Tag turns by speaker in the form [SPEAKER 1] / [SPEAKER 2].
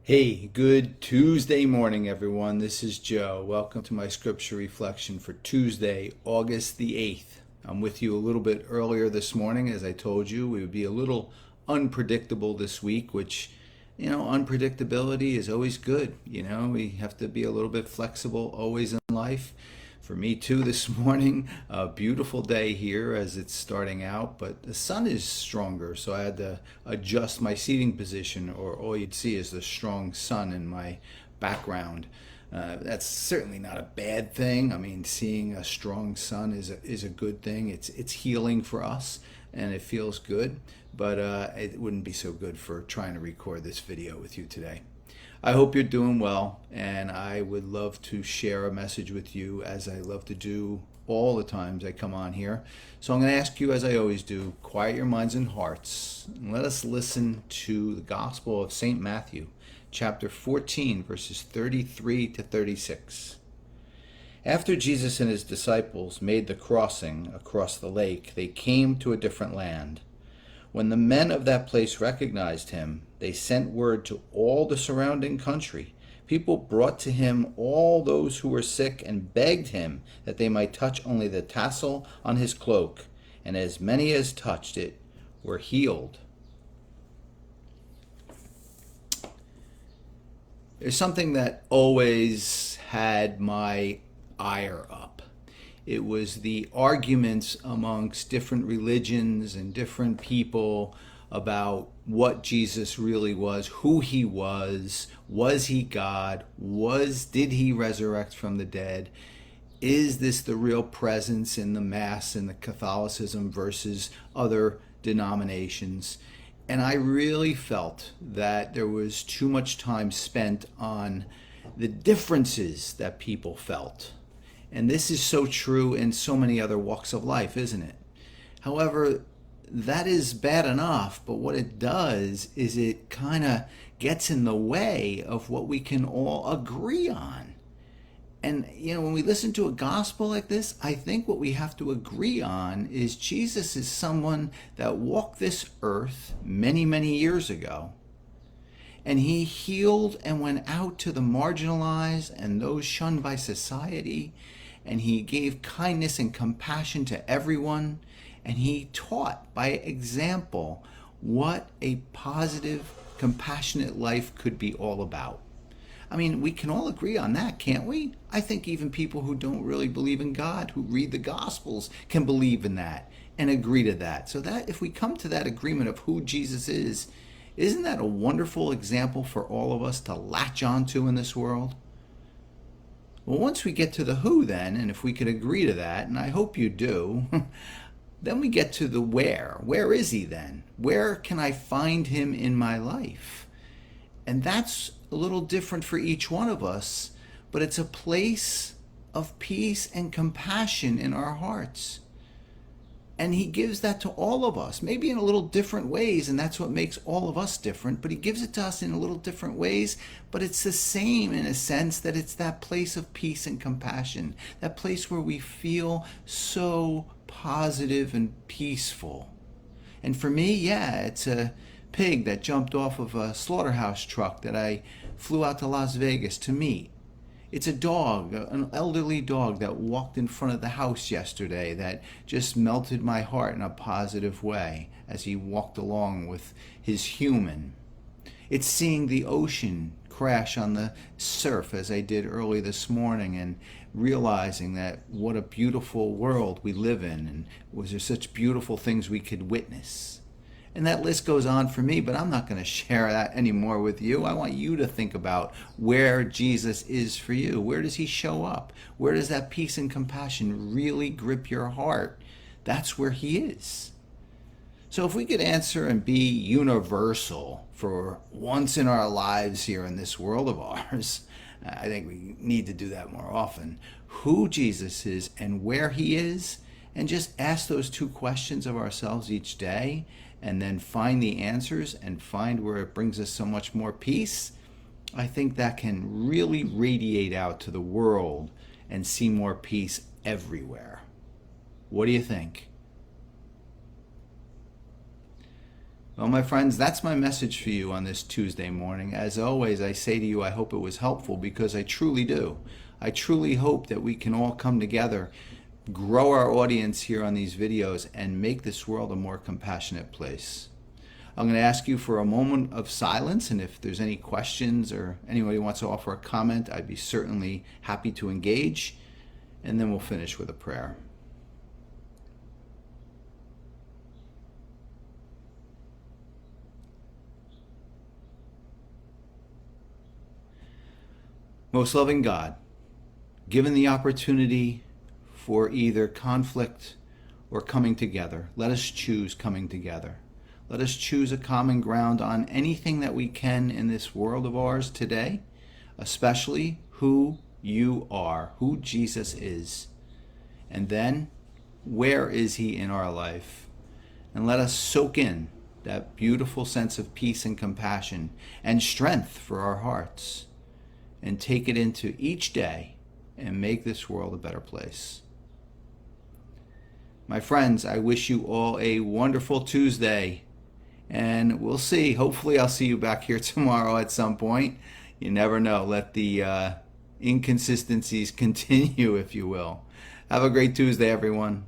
[SPEAKER 1] Hey, good Tuesday morning, everyone. This is Joe. Welcome to my scripture reflection for Tuesday, August the 8th. I'm with you a little bit earlier this morning. As I told you, we would be a little unpredictable this week, which, unpredictability is always good. We have to be a little bit flexible always in life. For me too this morning, a beautiful day here as it's starting out, but the sun is stronger, so I had to adjust my seating position, or all you'd see is the strong sun in my background. That's certainly not a bad thing. I mean, seeing a strong sun is a good thing. It's healing for us, and it feels good, but it wouldn't be so good for trying to record this video with you today. I hope you're doing well, and I would love to share a message with you as I love to do all the times I come on here. So I'm going to ask you, as I always do, quiet your minds and hearts, and let us listen to the Gospel of St. Matthew, chapter 14, verses 33 to 36. After Jesus and his disciples made the crossing across the lake, they came to a different land. When the men of that place recognized him, they sent word to all the surrounding country. People brought to him all those who were sick and begged him that they might touch only the tassel on his cloak, and as many as touched it were healed. There's something that always had my ire up. It was the arguments amongst different religions and different people about what Jesus really was, who he was he God, did he resurrect from the dead? Is this the real presence in the Mass and the Catholicism versus other denominations? And I really felt that there was too much time spent on the differences that people felt. And this is so true in so many other walks of life, isn't it? However, that is bad enough, but what it does is it kind of gets in the way of what we can all agree on. And, when we listen to a gospel like this, I think what we have to agree on is Jesus is someone that walked this earth many, many years ago. And he healed and went out to the marginalized and those shunned by society. And he gave kindness and compassion to everyone. And he taught by example what a positive, compassionate life could be all about. I mean, we can all agree on that, can't we? I think even people who don't really believe in God, who read the Gospels, can believe in that and agree to that. So that if we come to that agreement of who Jesus is, isn't that a wonderful example for all of us to latch onto in this world? Well, once we get to the who then, and if we could agree to that, and I hope you do, then we get to the where. Where is he then? Where can I find him in my life? And that's a little different for each one of us, but it's a place of peace and compassion in our hearts. And he gives that to all of us, maybe in a little different ways, and that's what makes all of us different. But he gives it to us in a little different ways, but it's the same in a sense that it's that place of peace and compassion, that place where we feel so positive and peaceful. And for me, yeah, it's a pig that jumped off of a slaughterhouse truck that I flew out to Las Vegas to meet. It's a dog, an elderly dog that walked in front of the house yesterday that just melted my heart in a positive way as he walked along with his human. It's seeing the ocean crash on the surf as I did early this morning and realizing that what a beautiful world we live in, and was there such beautiful things we could witness. And that list goes on for me, but I'm not going to share that anymore with you. I want you to think about where Jesus is for you. Where does he show up? Where does that peace and compassion really grip your heart? That's where he is. So if we could answer and be universal for once in our lives here in this world of ours, I think we need to do that more often. Who Jesus is and where he is, and just ask those two questions of ourselves each day, and then find the answers and find where it brings us so much more peace. I think that can really radiate out to the world and see more peace everywhere. What do you think? Well, my friends, that's my message for you on this Tuesday morning. As always, I say to you, I hope it was helpful because I truly do. I truly hope that we can all come together, grow our audience here on these videos, and make this world a more compassionate place. I'm going to ask you for a moment of silence, and if there's any questions or anybody wants to offer a comment, I'd be certainly happy to engage, and then we'll finish with a prayer. Most loving God, given the opportunity for either conflict or coming together, let us choose coming together. Let us choose a common ground on anything that we can in this world of ours today, especially who you are, who Jesus is. And then, where is he in our life? And let us soak in that beautiful sense of peace and compassion and strength for our hearts, and take it into each day and make this world a better place. My friends, I wish you all a wonderful Tuesday, and we'll see. Hopefully I'll see you back here tomorrow at some point. You never know. Let the inconsistencies continue, if you will. Have a great Tuesday, everyone.